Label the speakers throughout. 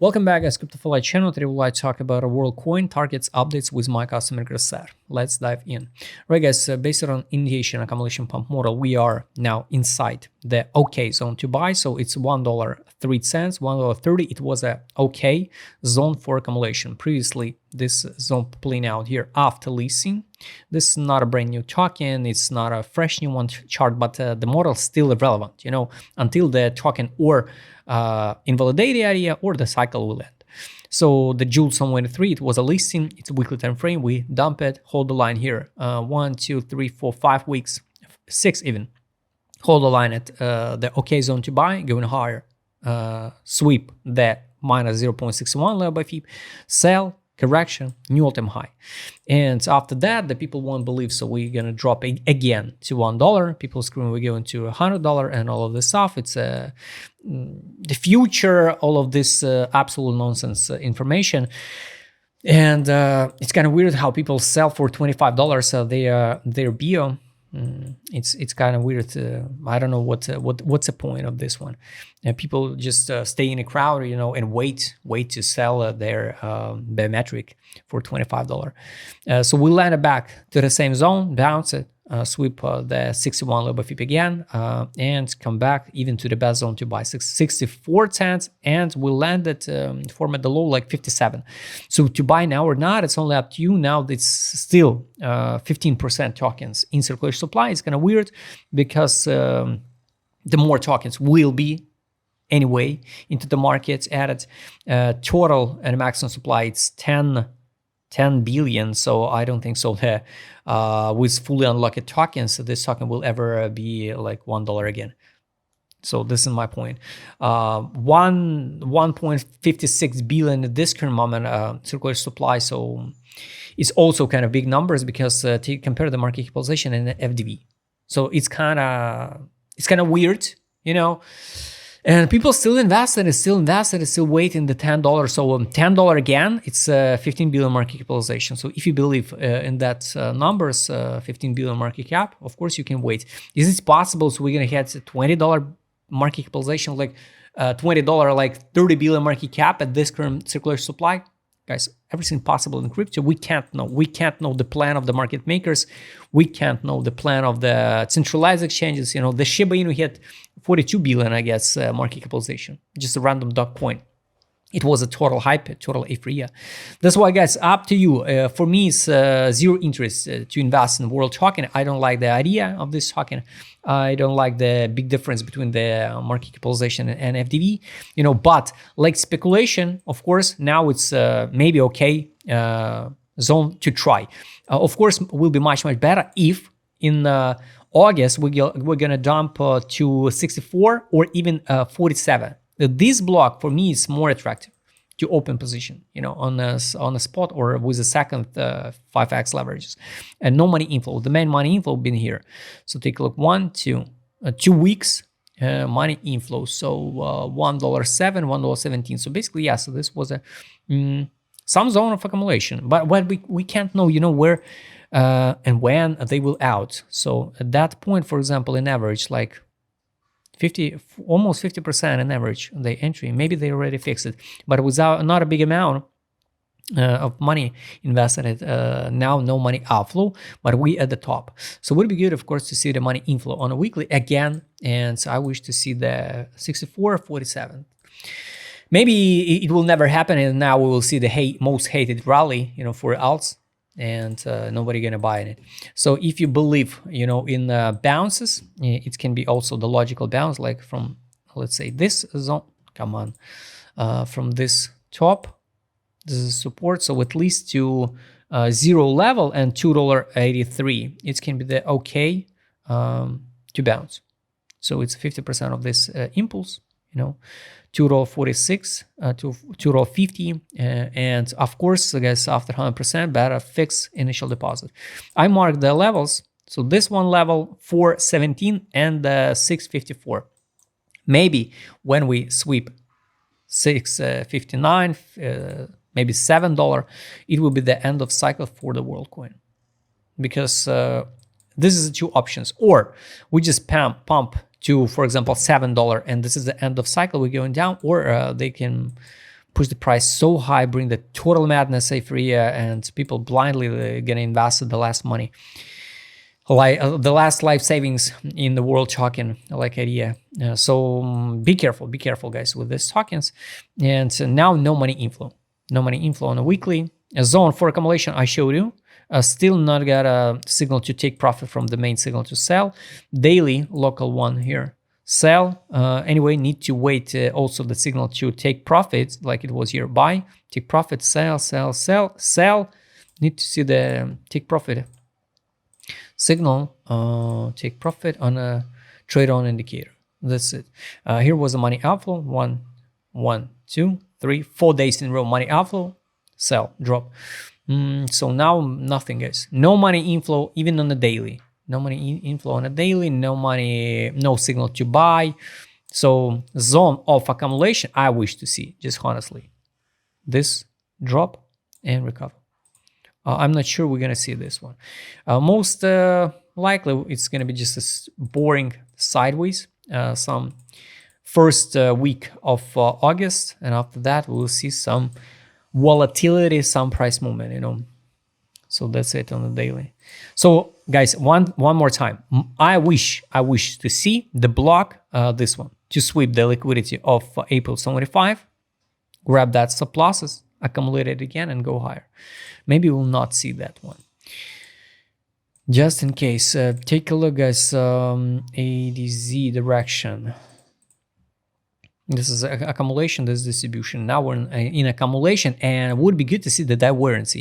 Speaker 1: Welcome back, guys. CryptoFly channel. Today we'll talk about a WorldCoin targets updates with my customer Grasser. Let's dive in. Right, guys. Based on initiation accumulation pump model, we are now inside the OK zone to buy. So it's $1.03, $1.30. It was a OK zone for accumulation. Previously, this zone playing out here after leasing. This is not a brand new token. It's not a fresh new one chart, but the model is still relevant. Until the token or invalidate the area or the cycle will end. So the Joule Zone 23, it was a listing. It's a weekly time frame. We dump it, hold the line here. 1, 2, 3, 4, 5 weeks, 6 even. Hold the line at the OK zone to buy, going higher. Sweep that minus 0.61 level by FIB. Sell. Correction, new all-time high. And after that, the people won't believe, so we're gonna drop it again to $1. People screaming we're going to $100 and all of this stuff. It's the future, all of this absolute nonsense information. And it's kind of weird how people sell for $25 their bio. It's kind of weird. I don't know what's the point of this one. People just stay in a crowd, and wait to sell their biometric for $25. So we landed back to the same zone, bounce it, sweep the 61 level FIP again, and come back even to the best zone to buy 64 cents, and we landed form at the low like 57. So to buy now or not, it's only up to you. Now it's still 15% tokens in circulation supply. It's kind of weird because the more tokens will be anyway into the markets added. Total and maximum supply, it's 10 billion. So I don't think so that with fully unlocked tokens, this token will ever be like $1 again. So this is my point. 1.56 billion at this current moment circulation supply. So it's also kind of big numbers because to compare the market capitalization and FDV. So it's kind of weird, And people still invested, still waiting the $10. So $10 again, it's 15 billion market capitalization. So if you believe in that numbers, 15 billion market cap, of course you can wait. Is it possible? So we're gonna hit $20 market capitalization, like $20, like 30 billion market cap at this current circulation supply? Guys, everything possible in crypto. We can't know. We can't know the plan of the market makers. We can't know the plan of the centralized exchanges. The Shiba Inu hit 42 billion, I guess, market capitalization. Just a random dog coin. It was a total hype, a total euphoria. That's why, guys, up to you. For me, it's zero interest to invest in World token. I don't like the idea of this token. I don't like the big difference between the market capitalization and FDV. But like speculation, of course, now it's maybe okay zone to try. Of course, will be much better if in August we're gonna dump to 64 or even 47. This block for me is more attractive to open position, on a spot or with a second 5x leverages, and no money inflow. The main money inflow been here. So take a look, 2 weeks money inflow. So $1.07, $1.17. So basically, yeah. So this was a some zone of accumulation, but what we can't know, where and when they will out. So at that point, for example, in average, like almost 50% in average, the entry, maybe they already fixed it, but without not a big amount of money invested, now no money outflow, but we at the top. So it would be good, of course, to see the money inflow on a weekly again, and so I wish to see the 64, 47. Maybe it will never happen, and now we will see the most hated rally, for alts, and nobody gonna buy in it. So if you believe, in bounces, it can be also the logical bounce, like from, let's say, this zone. Come on, from this top, this is support. So at least to 0 level and $2.83, it can be the okay to bounce. So it's 50% of this impulse, $2.46 to $2.50, and of course, I guess after 100%, better fix initial deposit. I marked the levels. So this one level 417 and 654. Maybe when we sweep 659, maybe $7, it will be the end of cycle for the WorldCoin, because this is the two options. Or we just pump to, for example, $7, and this is the end of cycle, we're going down, or they can push the price so high, bring the total madness every year, and people blindly gonna invest the last money, like the last life savings in the world token like idea. So be careful, guys, with these tokens. And now no money inflow on a weekly. A zone for accumulation I showed you, still not got a signal to take profit from the main signal to sell. Daily local one here, sell. Anyway, need to wait also the signal to take profit, like it was here, buy, take profit, sell. Need to see the take profit signal, take profit on a trade on indicator. That's it. Here was a money outflow, 1, 2, 3, 4 days in a row, money outflow, sell, drop. So now nothing, guys. No money inflow even on the daily. No money inflow on a daily, no signal to buy. So zone of accumulation I wish to see, just honestly, this drop and recover. I'm not sure we're gonna see this one. Most likely it's gonna be just a boring sideways, some first week of August, and after that we'll see some volatility, some price movement, So that's it on the daily. So guys, one more time, I wish to see the block, this one, to sweep the liquidity of April 75, grab that stop losses, accumulate it again and go higher. Maybe we'll not see that one, just in case. Take a look, guys. ADZ direction. This is accumulation, this is distribution. Now we're in accumulation, and it would be good to see the divergence,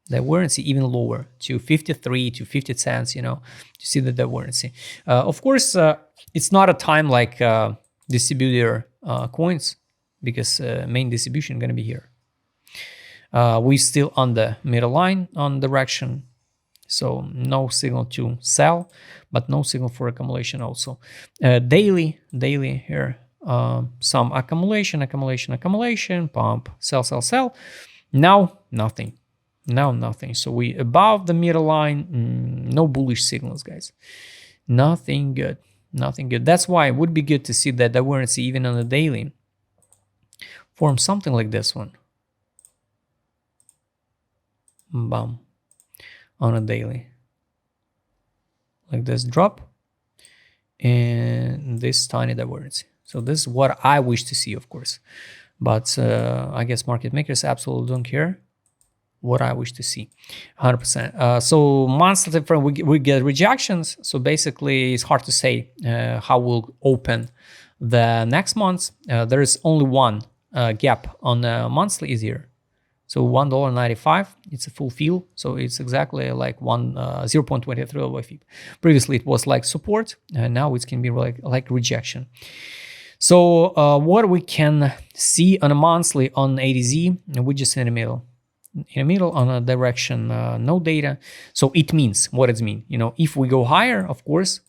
Speaker 1: divergence even lower to 53 to 50 cents, to see the divergence. Of course, it's not a time like distributor coins, because main distribution going to be here. We still on the middle line on direction, so no signal to sell, but no signal for accumulation also. Daily here, some accumulation, pump, sell. Now nothing. So we above the middle line, no bullish signals, guys. Nothing good. That's why it would be good to see that divergence even on the daily form something like this one. Bam, on a daily, like this drop and this tiny divergence. So this is what I wish to see, of course, but I guess market makers absolutely don't care what I wish to see, 100%. So monthly time frame, we get rejections. So basically it's hard to say how we'll open the next month. There is only one gap on monthly is here. So $1.95, it's a full fill. So it's exactly like 0.23 over FIB. Previously it was like support, and now it can be like rejection. So what we can see on a monthly on ADZ, we're just in the middle. On a direction, no data. So it means what it means. If we go higher, of course,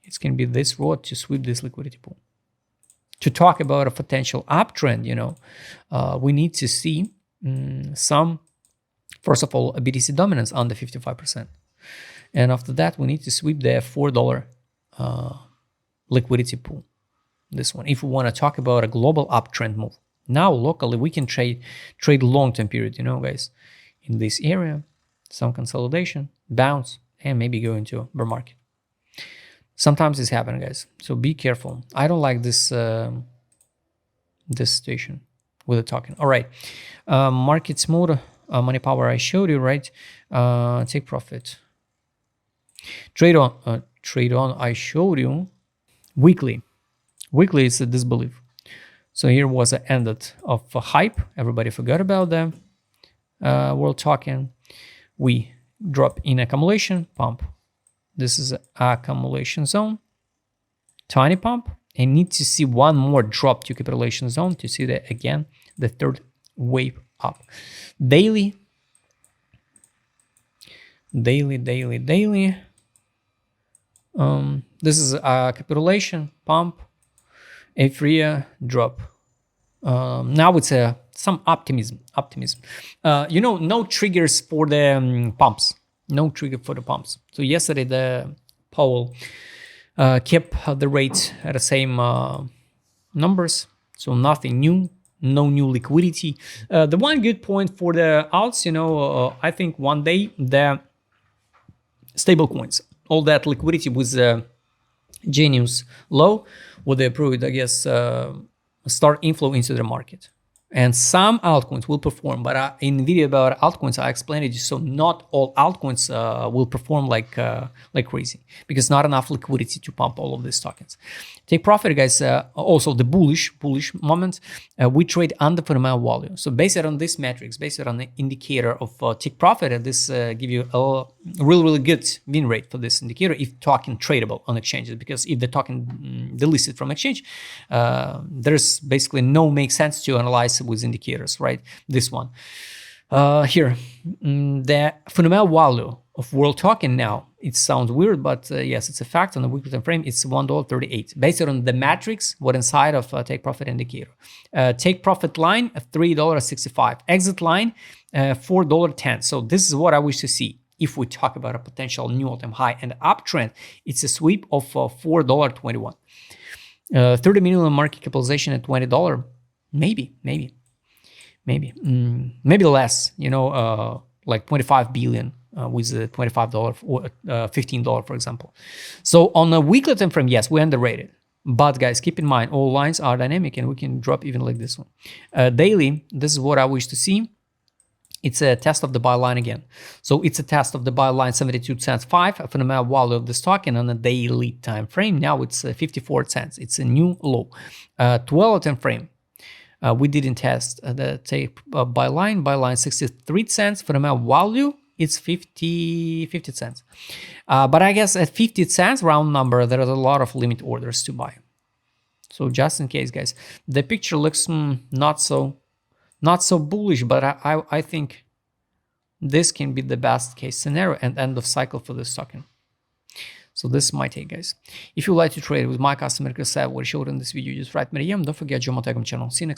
Speaker 1: it's going to be this road to sweep this liquidity pool. To talk about a potential uptrend, we need to see some, first of all, a BTC dominance under 55%. And after that, we need to sweep the $4 liquidity pool. This one, if we want to talk about a global uptrend move. Now, locally, we can trade long-term period, guys. In this area, some consolidation, bounce, and maybe go into a bear market. Sometimes it's happening, guys. So be careful. I don't like this this situation with the token. All right, market smooth, money power I showed you, right? Take profit. Trade on I showed you. Weekly is a disbelief. So here was an end of a hype. Everybody forgot about the world token. We drop in accumulation, pump. This is an accumulation zone, tiny pump, and need to see one more drop to capitulation zone to see that again, the third wave up. Daily. This is a capitulation, pump, Afria drop. Now it's some optimism. No triggers for the pumps. No trigger for the pumps. So yesterday the Powell kept the rates at the same numbers. So nothing new. no new liquidity. The one good point for the alts, I think one day the stable coins, all that liquidity with Genius low, would approve it, I guess, start inflow into the market. And some altcoins will perform, but in the video about altcoins, I explained it. So not all altcoins will perform like crazy because not enough liquidity to pump all of these tokens. Take profit, guys. Also the bullish moment. We trade under fundamental value. So based on this metrics, based on the indicator of take profit, and this give you a really good win rate for this indicator if token tradable on exchanges. Because if the token delisted from exchange, there's basically no make sense to analyze with indicators, right? This one here, the fundamental value of world token now, it sounds weird, but yes, it's a fact. On the weekly time frame, it's $1.38 based on the matrix what inside of take profit indicator. Take profit line $3.65, exit line $4.10. So this is what I wish to see. If we talk about a potential new all-time high and uptrend, it's a sweep of $4.21. 30 million market capitalization at $20. Maybe less, like 25 billion with $25 or $15, for example. So on a weekly time frame, yes, we underrated. But guys, keep in mind, all lines are dynamic and we can drop even like this one. Daily, this is what I wish to see. It's a test of the buy line again. So it's a test of the buy line 72 cents 5, a fundamental value of this token on a daily time frame. Now it's 54 cents. It's a new low. 12 time frame. We didn't test the take buy line 63 cents. Fundamental value, it's 50 cents. But I guess at 50 cents round number, there are a lot of limit orders to buy. So just in case, guys, the picture looks not so bullish, but I think this can be the best case scenario and end of cycle for this token. So this is my take, guys. If you like to trade with my customer set, what I showed in this video, just write me a DM. Don't forget, join my Telegram channel. See you next time.